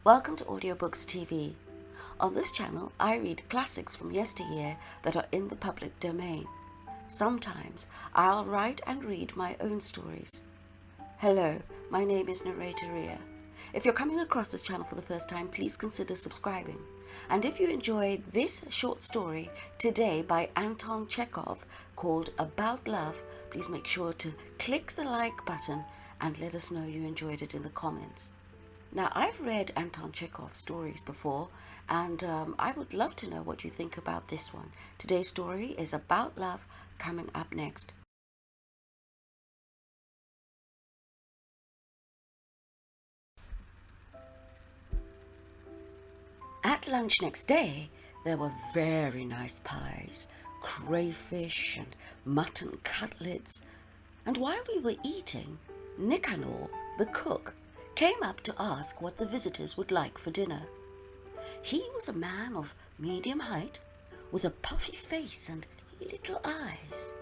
Welcome to Audiobooks TV. On this channel, I read classics from yesteryear that are in the public domain. Sometimes I'll write and read my own stories. Hello, my name is Narrated. If you're coming across this channel for the first time, please consider subscribing. And if you enjoyed this short story today by Anton Chekhov called About Love, please make sure to click the like button and let us know you enjoyed it in the comments. Now, I've read Anton Chekhov's stories before, and I would love to know what you think about this one. Today's story is About Love, coming up next. At lunch next day, there were very nice pies, crayfish and mutton cutlets. And while we were eating, Nicanor, the cook, came up to ask what the visitors would like for dinner. He was a man of medium height, with a puffy face and little eyes.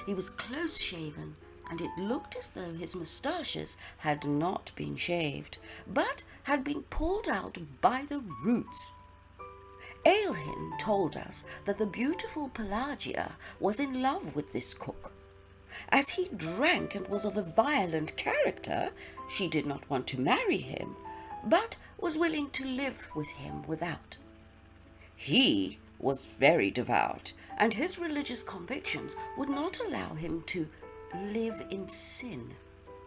He was close-shaven, and it looked as though his moustaches had not been shaved, but had been pulled out by the roots. Alyohin told us that the beautiful Pelagia was in love with this cook. As he drank and was of a violent character, she did not want to marry him, but was willing to live with him without. He was very devout, and his religious convictions would not allow him to live in sin.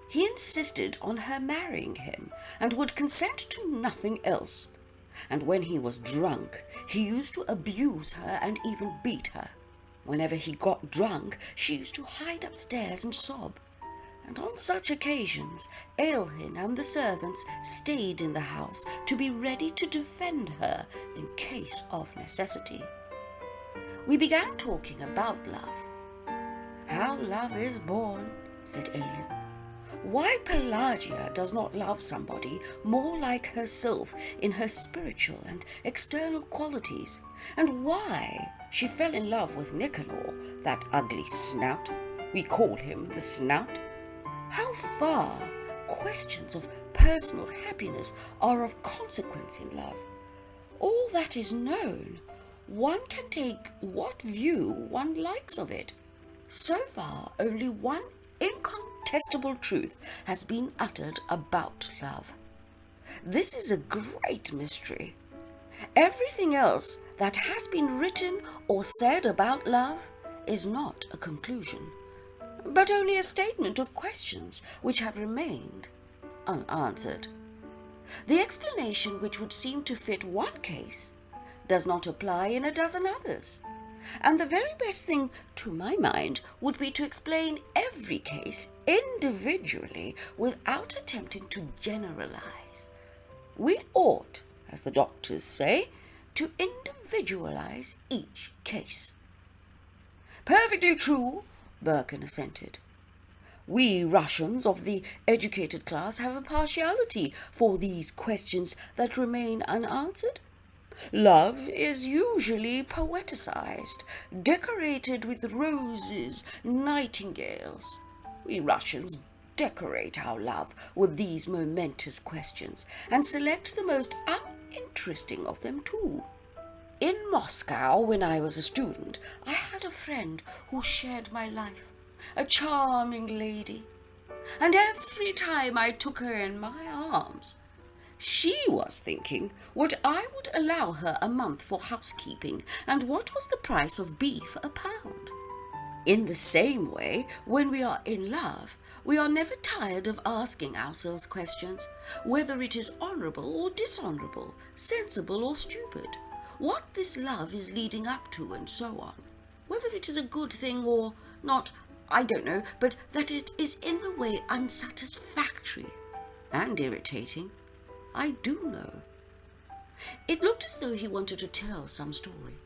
He insisted on her marrying him, and would consent to nothing else. And when he was drunk, he used to abuse her and even beat her. Whenever he got drunk, she used to hide upstairs and sob. And on such occasions, Alyohin and the servants stayed in the house to be ready to defend her in case of necessity. We began talking about love. "How love is born," said Alyohin. "Why Pelagia does not love somebody more like herself in her spiritual and external qualities, and why she fell in love with Nicanor, that ugly snout. We call him the Snout. How far questions of personal happiness are of consequence in love. All that is known, one can take what view one likes of it. So far, only one incontestable truth has been uttered about love. This is a great mystery. Everything else that has been written or said about love is not a conclusion, but only a statement of questions which have remained unanswered. The explanation which would seem to fit one case does not apply in a dozen others. And the very best thing, to my mind, would be to explain every case individually without attempting to generalize. We ought, as the doctors say, to individualize each case." "Perfectly true," Burkin assented. "We Russians of the educated class have a partiality for these questions that remain unanswered. Love is usually poeticized, decorated with roses, nightingales. We Russians decorate our love with these momentous questions, and select the most uninteresting of them too. In Moscow, when I was a student, I had a friend who shared my life, a charming lady, and every time I took her in my arms, she was thinking what I would allow her a month for housekeeping, and what was the price of beef a pound. In the same way, when we are in love, we are never tired of asking ourselves questions, whether it is honourable or dishonourable, sensible or stupid, what this love is leading up to, and so on. Whether it is a good thing or not, I don't know, but that it is in the way unsatisfactory and irritating, I do know." It looked as though he wanted to tell some story.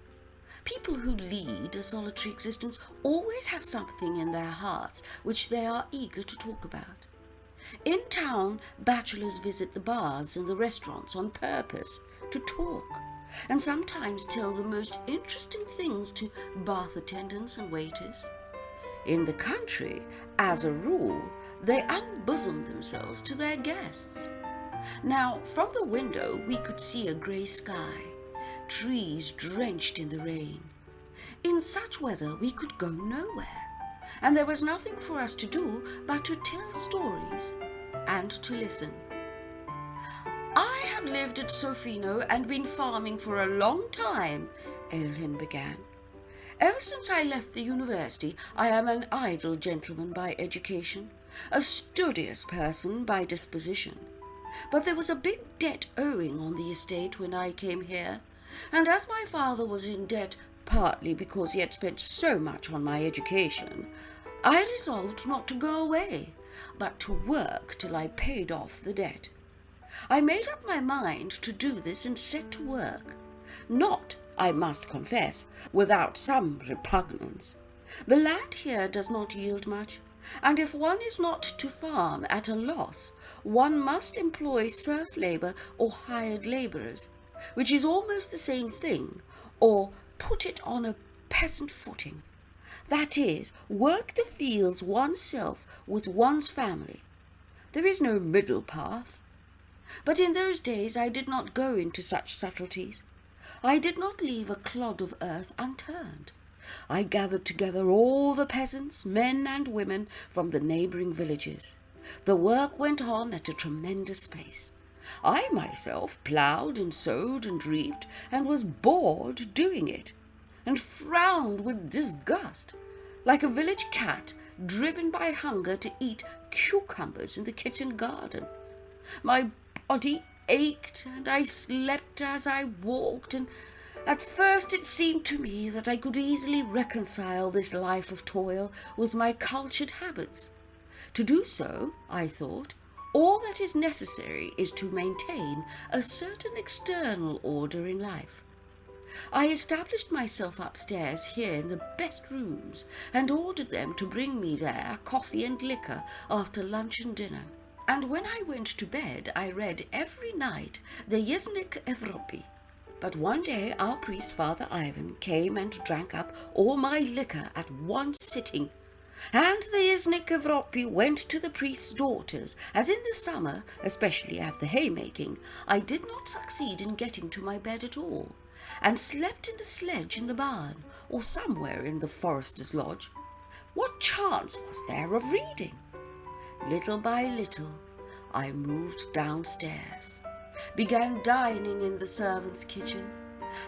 People who lead a solitary existence always have something in their hearts which they are eager to talk about. In town, bachelors visit the bars and the restaurants on purpose to talk, and sometimes tell the most interesting things to bath attendants and waiters. In the country, as a rule, they unbosom themselves to their guests. Now, from the window we could see a grey sky, trees drenched in the rain. In such weather we could go nowhere, and there was nothing for us to do but to tell stories and to listen. I have lived at Sofino and been farming for a long time, Alyohin began. Ever since I left the university, I am an idle gentleman by education, a studious person by disposition. But there was a big debt owing on the estate when I came here, and as my father was in debt partly because he had spent so much on my education, I resolved not to go away, but to work till I paid off the debt. I made up my mind to do this and set to work, not, I must confess, without some repugnance. The land here does not yield much, and if one is not to farm at a loss, one must employ serf labour or hired labourers, which is almost the same thing, or put it on a peasant footing. That is, work the fields oneself with one's family. There is no middle path. But in those days I did not go into such subtleties. I did not leave a clod of earth unturned. I gathered together all the peasants, men and women, from the neighbouring villages. The work went on at a tremendous pace. I myself ploughed and sowed and reaped, and was bored doing it, and frowned with disgust, like a village cat driven by hunger to eat cucumbers in the kitchen garden. My body ached, and I slept as I walked, and at first it seemed to me that I could easily reconcile this life of toil with my cultured habits. To do so, I thought, all that is necessary is to maintain a certain external order in life. I established myself upstairs here in the best rooms, and ordered them to bring me there coffee and liquor after lunch and dinner. And when I went to bed, I read every night the Ivanych Evropy. But one day our priest, Father Ivan, came and drank up all my liquor at one sitting. And the Ivanych Evropy went to the priest's daughters, as in the summer, especially at the haymaking, I did not succeed in getting to my bed at all, and slept in the sledge in the barn, or somewhere in the forester's lodge. What chance was there of reading? Little by little, I moved downstairs, began dining in the servants' kitchen,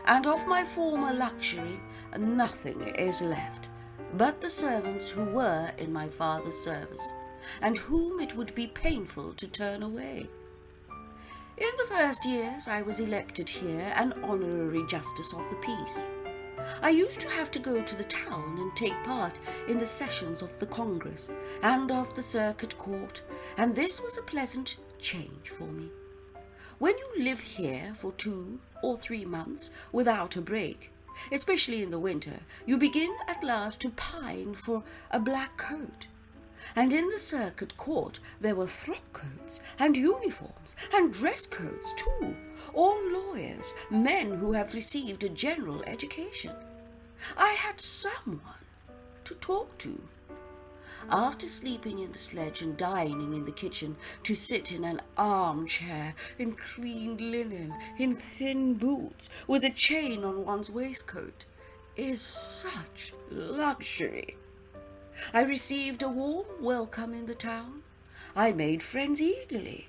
and of my former luxury nothing is left but the servants who were in my father's service, and whom it would be painful to turn away. In the first years I was elected here an honorary justice of the peace. I used to have to go to the town and take part in the sessions of the Congress and of the Circuit Court, and this was a pleasant change for me. When you live here for 2 or 3 months without a break, especially in the winter, you begin at last to pine for a black coat. And in the Circuit Court there were frock coats and uniforms and dress coats too, all lawyers, men who have received a general education. I had someone to talk to. After sleeping in the sledge and dining in the kitchen, to sit in an armchair in clean linen, in thin boots, with a chain on one's waistcoat, is such luxury. I received a warm welcome in the town. I made friends eagerly,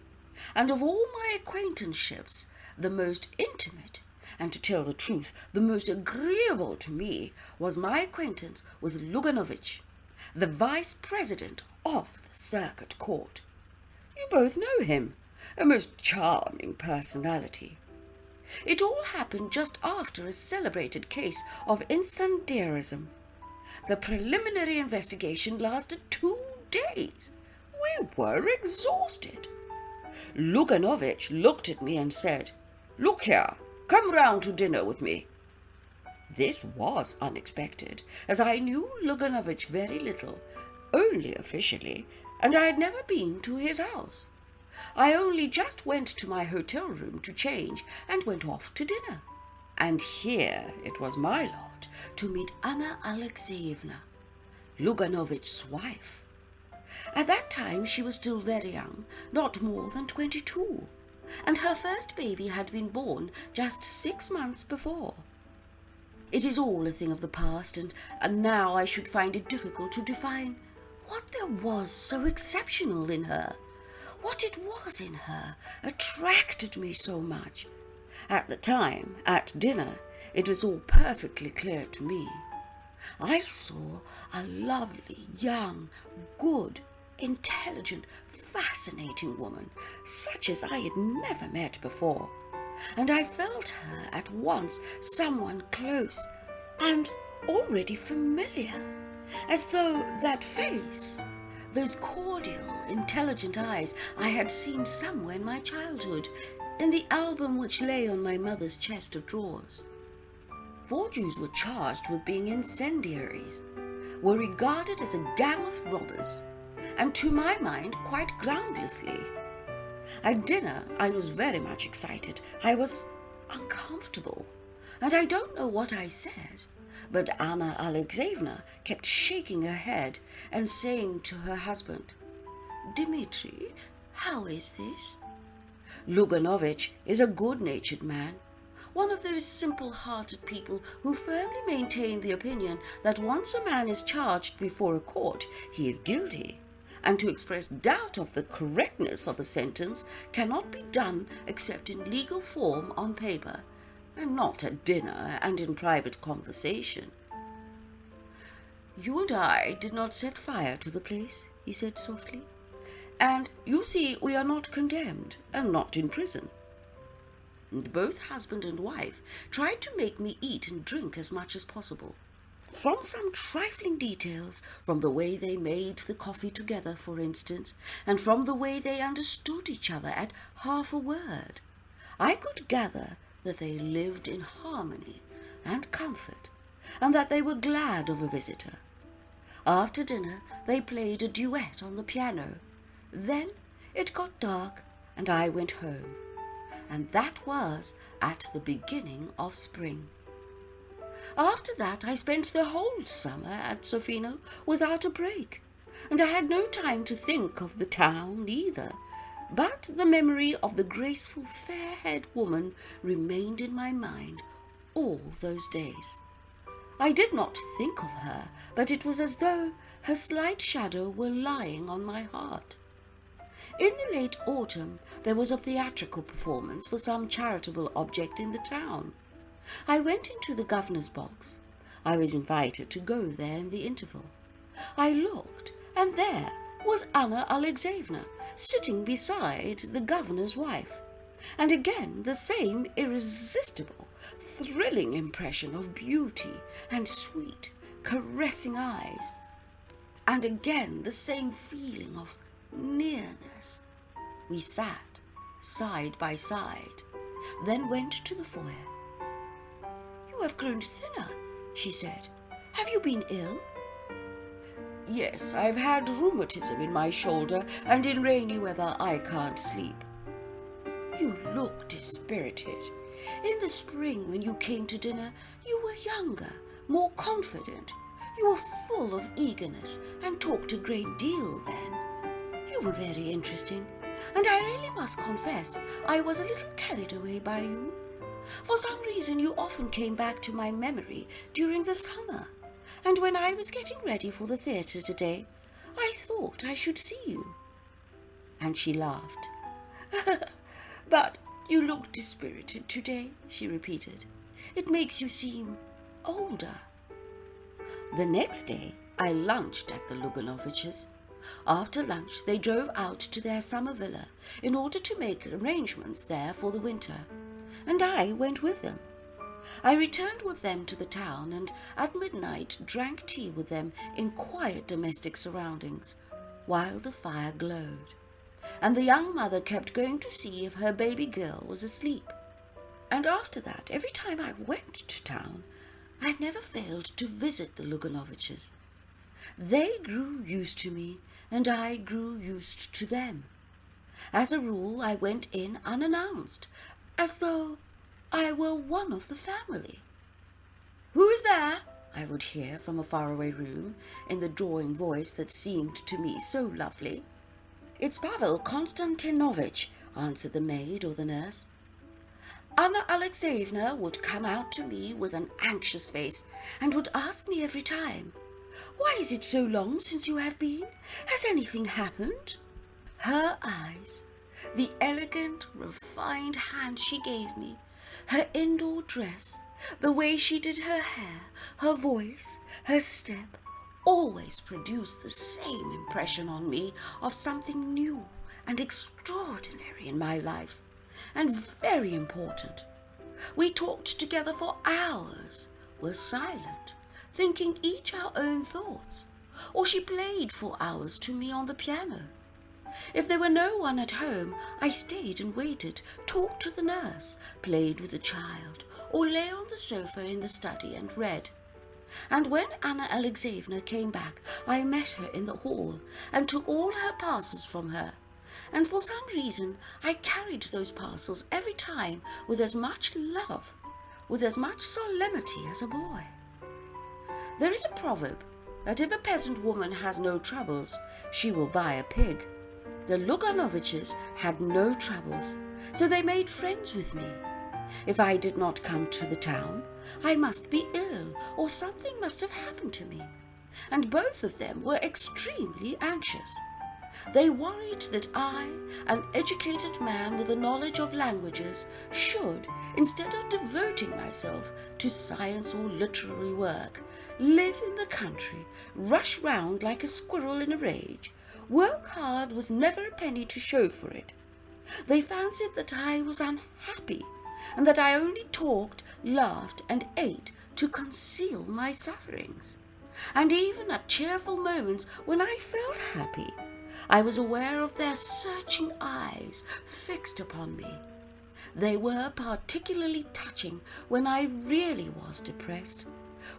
and of all my acquaintanceships, the most intimate, and to tell the truth, the most agreeable to me, was my acquaintance with Luganovich, the vice-president of the Circuit Court. You both know him, a most charming personality. It all happened just after a celebrated case of incendiarism. The preliminary investigation lasted 2 days. We were exhausted. Luganovich looked at me and said, "Look here, come round to dinner with me." This was unexpected, as I knew Luganovich very little, only officially, and I had never been to his house. I only just went to my hotel room to change and went off to dinner. And here it was my lot to meet Anna Alexyevna, Luganovich's wife. At that time she was still very young, not more than 22. and her first baby had been born just 6 months before. It is all a thing of the past, and now I should find it difficult to define what there was so exceptional in her. What it was in her attracted me so much. At the time, at dinner, it was all perfectly clear to me. I saw a lovely, young, good, intelligent, fascinating woman, such as I had never met before, and I felt her at once someone close and already familiar, as though that face, those cordial, intelligent eyes, I had seen somewhere in my childhood, in the album which lay on my mother's chest of drawers. 4 Jews were charged with being incendiaries, were regarded as a gang of robbers, and to my mind quite groundlessly. At dinner I was very much excited. I was uncomfortable, and I don't know what I said, but Anna Alexyevna kept shaking her head and saying to her husband, "Dmitri, how is this?" Luganovich is a good-natured man, one of those simple-hearted people who firmly maintain the opinion that once a man is charged before a court, he is guilty, and to express doubt of the correctness of a sentence cannot be done except in legal form on paper, and not at dinner and in private conversation. "You and I did not set fire to the place," he said softly, "and you see we are not condemned and not in prison." And both husband and wife tried to make me eat and drink as much as possible. From some trifling details, from the way they made the coffee together, for instance, and from the way they understood each other at half a word, I could gather that they lived in harmony and comfort, and that they were glad of a visitor. After dinner, they played a duet on the piano. Then it got dark, and I went home. And that was at the beginning of spring. After that, I spent the whole summer at Sofino without a break, and I had no time to think of the town either, but the memory of the graceful, fair-haired woman remained in my mind all those days. I did not think of her, but it was as though her slight shadow were lying on my heart. In the late autumn, there was a theatrical performance for some charitable object in the town. I went into the governor's box. I was invited to go there in the interval. I looked, and there was Anna Alexyevna sitting beside the governor's wife, and again the same irresistible, thrilling impression of beauty and sweet, caressing eyes, and again the same feeling of nearness. We sat side by side, then went to the foyer. "You have grown thinner," she said. "Have you been ill?" "Yes, I've had rheumatism in my shoulder, and in rainy weather I can't sleep." "You look dispirited. In the spring, when you came to dinner, you were younger, more confident. You were full of eagerness and talked a great deal then. You were very interesting, and I really must confess I was a little carried away by you. For some reason you often came back to my memory during the summer, and when I was getting ready for the theatre today, I thought I should see you." And she laughed. "But you look dispirited today," she repeated. "It makes you seem older." The next day I lunched at the Luganoviches. After lunch they drove out to their summer villa in order to make arrangements there for the winter, and I went with them. I returned with them to the town, and at midnight drank tea with them in quiet domestic surroundings, while the fire glowed, and the young mother kept going to see if her baby girl was asleep. And after that, every time I went to town, I never failed to visit the Luganoviches. They grew used to me, and I grew used to them. As a rule, I went in unannounced, as though I were one of the family. "Who is there?" I would hear from a faraway room, in the drawling voice that seemed to me so lovely. "It's Pavel Konstantinovitch. answered the maid or the nurse. Anna Alexyevna would come out to me with an anxious face and would ask me every time, "Why is it so long since you have been? Has anything happened?" Her eyes, the elegant, refined hand she gave me, her indoor dress, the way she did her hair, her voice, her step, always produced the same impression on me of something new and extraordinary in my life, and very important. We talked together for hours, were silent, thinking each our own thoughts, or she played for hours to me on the piano. If there were no one at home, I stayed and waited, talked to the nurse, played with the child, or lay on the sofa in the study and read. And when Anna Alexyevna came back, I met her in the hall and took all her parcels from her. And for some reason, I carried those parcels every time with as much love, with as much solemnity as a boy. There is a proverb that if a peasant woman has no troubles, she will buy a pig. The Luganoviches had no troubles, so they made friends with me. If I did not come to the town, I must be ill or something must have happened to me, and both of them were extremely anxious. They worried that I, an educated man with a knowledge of languages, should, instead of devoting myself to science or literary work, live in the country, rush round like a squirrel in a rage, work hard with never a penny to show for it. They fancied that I was unhappy, and that I only talked, laughed, and ate to conceal my sufferings. And even at cheerful moments when I felt happy, I was aware of their searching eyes fixed upon me. They were particularly touching when I really was depressed,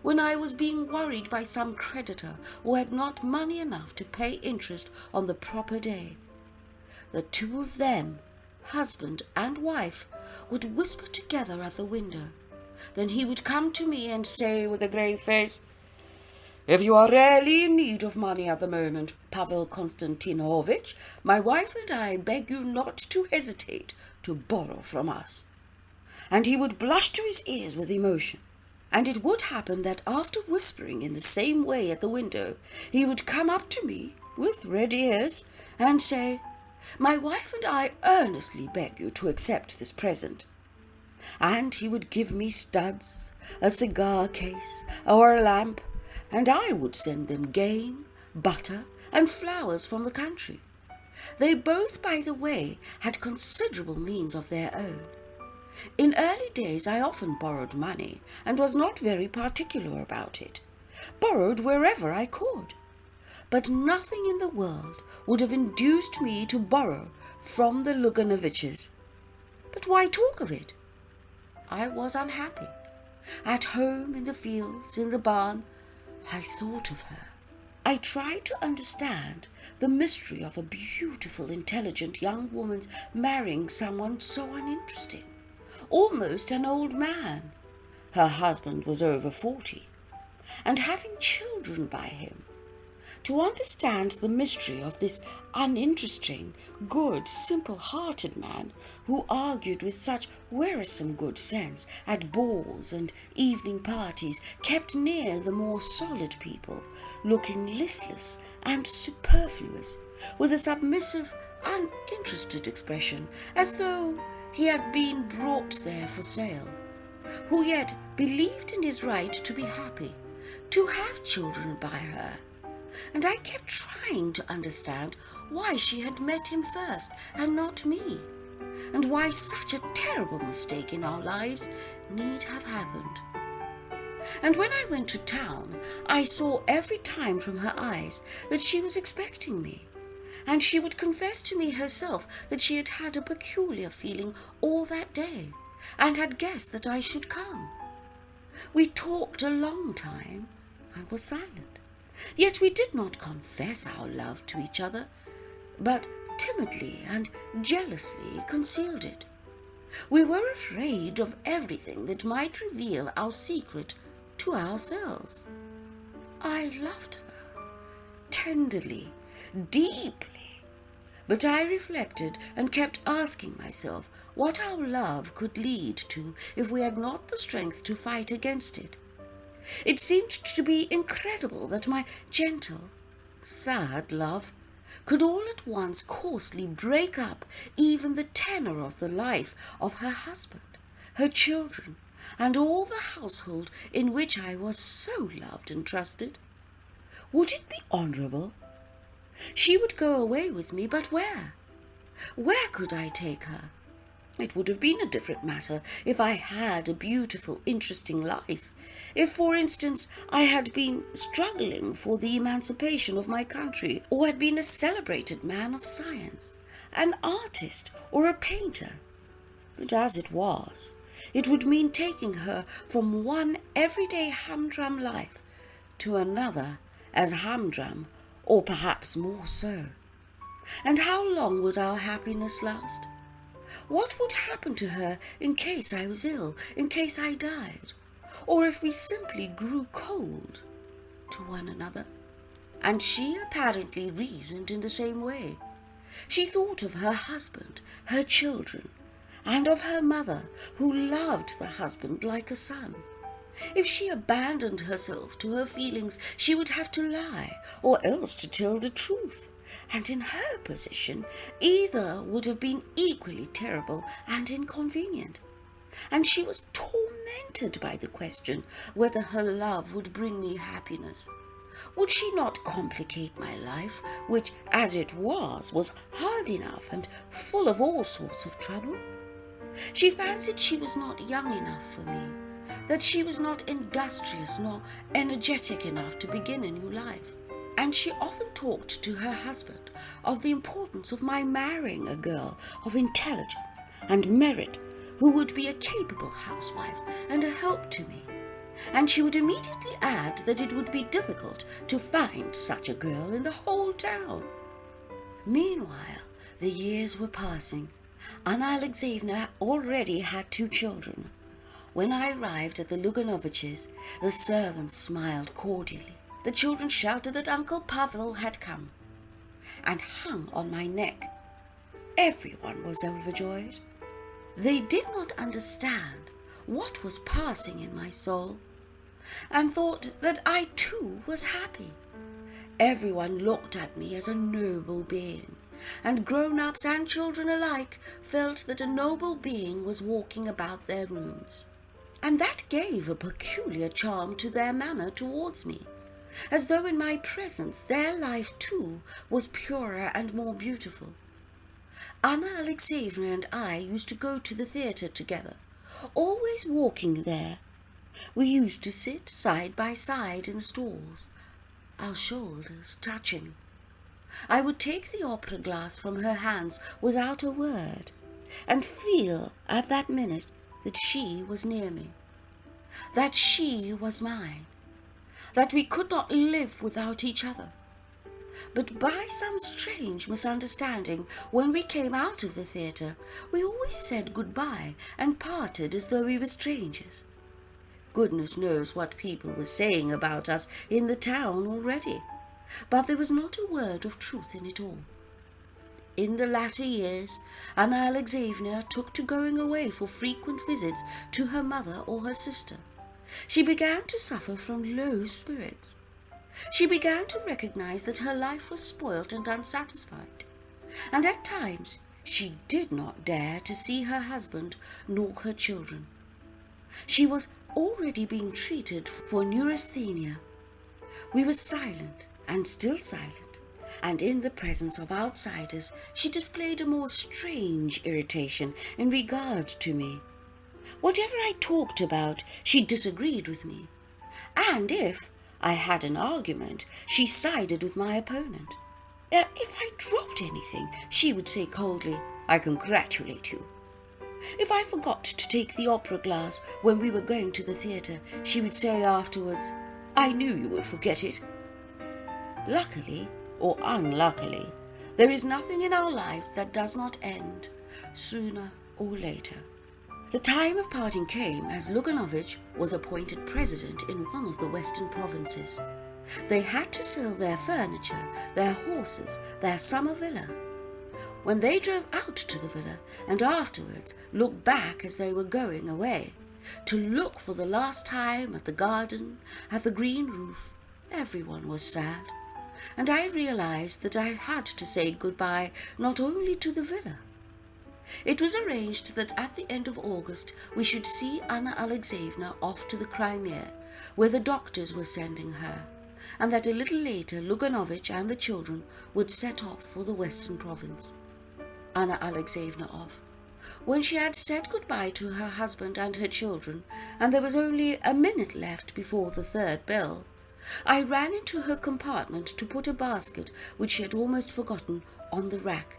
when I was being worried by some creditor who had not money enough to pay interest on the proper day. The two of them, husband and wife, would whisper together at the window. Then he would come to me and say with a grave face, "If you are really in need of money at the moment, Pavel Konstantinovich, my wife and I beg you not to hesitate to borrow from us." And he would blush to his ears with emotion. And it would happen that after whispering in the same way at the window, he would come up to me with red ears and say, "My wife and I earnestly beg you to accept this present." And he would give me studs, a cigar case, or a lamp, and I would send them game, butter, and flowers from the country. They both, by the way, had considerable means of their own. In early days I often borrowed money, and was not very particular about it. Borrowed wherever I could. But nothing in the world would have induced me to borrow from the Luganoviches. But why talk of it? I was unhappy. At home, in the fields, in the barn, I thought of her. I tried to understand the mystery of a beautiful, intelligent young woman's marrying someone so uninteresting, almost an old man. Her husband was over 40, and having children by him. To understand the mystery of this uninteresting, good, simple-hearted man who argued with such wearisome good sense at balls and evening parties, kept near the more solid people, looking listless and superfluous, with a submissive, uninterested expression, as though he had been brought there for sale, who yet believed in his right to be happy, to have children by her. And I kept trying to understand why she had met him first and not me, and why such a terrible mistake in our lives need have happened. And when I went to town, I saw every time from her eyes that she was expecting me, and she would confess to me herself that she had had a peculiar feeling all that day, and had guessed that I should come. We talked a long time, and were silent. Yet we did not confess our love to each other, but timidly and jealously concealed it. We were afraid of everything that might reveal our secret to ourselves. I loved her tenderly, deeply, But I reflected and kept asking myself what our love could lead to if we had not the strength to fight against it. It seemed to be incredible that my gentle, sad love could all at once coarsely break up even the tenor of the life of her husband, her children, and all the household in which I was so loved and trusted. Would it be honourable? She would go away with me, but where? Where could I take her? It would have been a different matter if I had a beautiful, interesting life. If, for instance, I had been struggling for the emancipation of my country, or had been a celebrated man of science, an artist, or a painter. But as it was, it would mean taking her from one everyday humdrum life to another as humdrum, or perhaps more so. And how long would our happiness last? What would happen to her in case I was ill, in case I died, or if we simply grew cold to one another? And she apparently reasoned in the same way. She thought of her husband, her children, and of her mother, who loved the husband like a son. If she abandoned herself to her feelings, she would have to lie, or else to tell the truth. And in her position, either would have been equally terrible and inconvenient. And she was tormented by the question whether her love would bring me happiness. Would she not complicate my life, which, as it was hard enough and full of all sorts of trouble? She fancied she was not young enough for me, that she was not industrious nor energetic enough to begin a new life. And she often talked to her husband of the importance of my marrying a girl of intelligence and merit who would be a capable housewife and a help to me. And she would immediately add that it would be difficult to find such a girl in the whole town. Meanwhile, the years were passing. Anna Alexyevna already had 2 children. When I arrived at the Luganoviches, the servants smiled cordially. The children shouted that Uncle Pavel had come, and hung on my neck. Everyone was overjoyed. They did not understand what was passing in my soul, and thought that I too was happy. Everyone looked at me as a noble being, and grown-ups and children alike felt that a noble being was walking about their rooms. And that gave a peculiar charm to their manner towards me, as though in my presence their life too was purer and more beautiful. Anna Alexyevna and I used to go to the theatre together, always walking there. We used to sit side by side in stalls, our shoulders touching. I would take the opera glass from her hands without a word, and feel at that minute that she was near me, that she was mine, that we could not live without each other. But by some strange misunderstanding, when we came out of the theatre, we always said goodbye and parted as though we were strangers. Goodness knows what people were saying about us in the town already, but there was not a word of truth in it all. In the latter years, Anna Alexyevna took to going away for frequent visits to her mother or her sister. She began to suffer from low spirits. She began to recognize that her life was spoilt and unsatisfied, and at times she did not dare to see her husband nor her children. She was already being treated for neurasthenia. We were silent and still silent, and in the presence of outsiders she displayed a more strange irritation in regard to me. Whatever I talked about, she disagreed with me, and if I had an argument, she sided with my opponent. If I dropped anything, she would say coldly, "I congratulate you." If I forgot to take the opera glass when we were going to the theatre, she would say afterwards, "I knew you would forget it." Luckily, or unluckily, there is nothing in our lives that does not end, sooner or later. The time of parting came as Luganovich was appointed president in one of the western provinces. They had to sell their furniture, their horses, their summer villa. when they drove out to the villa and afterwards looked back as they were going away, to look for the last time at the garden, at the green roof, everyone was sad, and I realized that I had to say goodbye not only to the villa. It was arranged that at the end of August we should see Anna Alexyevna off to the Crimea, where the doctors were sending her, and that a little later Luganovich and the children would set off for the Western province. Anna Alexyevna off. When she had said goodbye to her husband and her children, and there was only a minute left before the third bell, I ran into her compartment to put a basket, which she had almost forgotten, on the rack,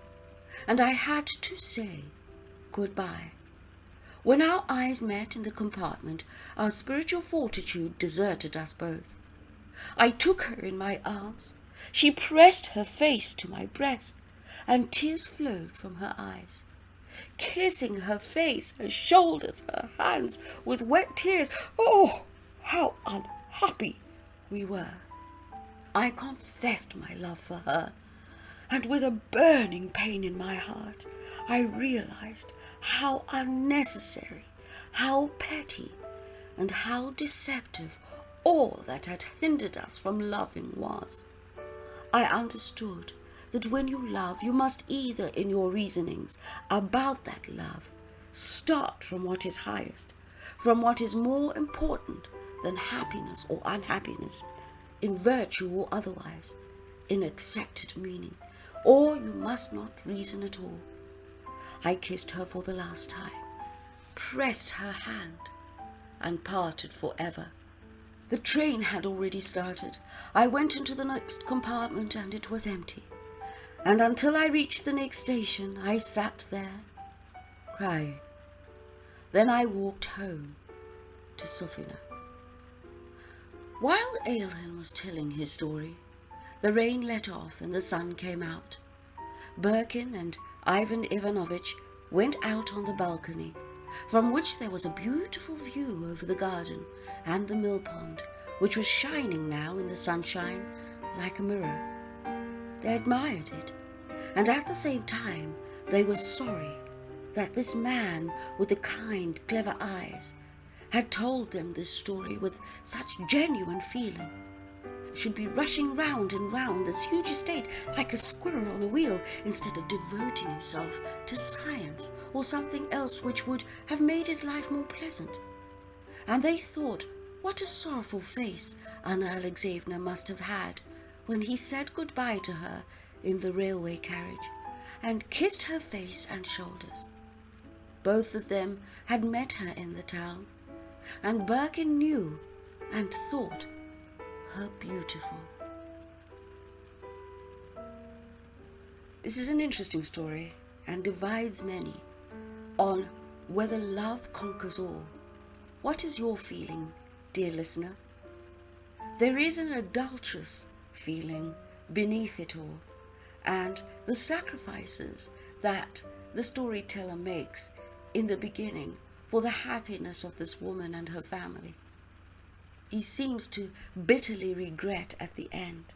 and I had to say goodbye. When our eyes met in the compartment, our spiritual fortitude deserted us both. I took her in my arms. She pressed her face to my breast, and tears flowed from her eyes. Kissing her face, her shoulders, her hands, with wet tears, oh, how unhappy we were. I confessed my love for her, and with a burning pain in my heart, I realized how unnecessary, how petty, and how deceptive all that had hindered us from loving was. I understood that when you love, you must either in your reasonings about that love start from what is highest, from what is more important than happiness or unhappiness, in virtue or otherwise, in accepted meaning, or you must not reason at all. I kissed her for the last time, pressed her hand, and parted forever. The train had already started. I went into the next compartment and it was empty. And until I reached the next station, I sat there, crying. Then I walked home to Sofina. While Alyohin was telling his story, the rain let off and the sun came out. Burkin and Ivan Ivanovich went out on the balcony, from which there was a beautiful view over the garden and the mill pond, which was shining now in the sunshine like a mirror. They admired it, and at the same time they were sorry that this man with the kind, clever eyes had told them this story with such genuine feeling, should be rushing round and round this huge estate like a squirrel on a wheel, instead of devoting himself to science or something else which would have made his life more pleasant. And they thought what a sorrowful face Anna Alexyevna must have had when he said goodbye to her in the railway carriage and kissed her face and shoulders. Both of them had met her in the town, and Burkin knew and thought her beautiful. This is an interesting story and divides many on whether love conquers all. What is your feeling, dear listener? There is an adulterous feeling beneath it all, and the sacrifices that the storyteller makes in the beginning for the happiness of this woman and her family, he seems to bitterly regret at the end.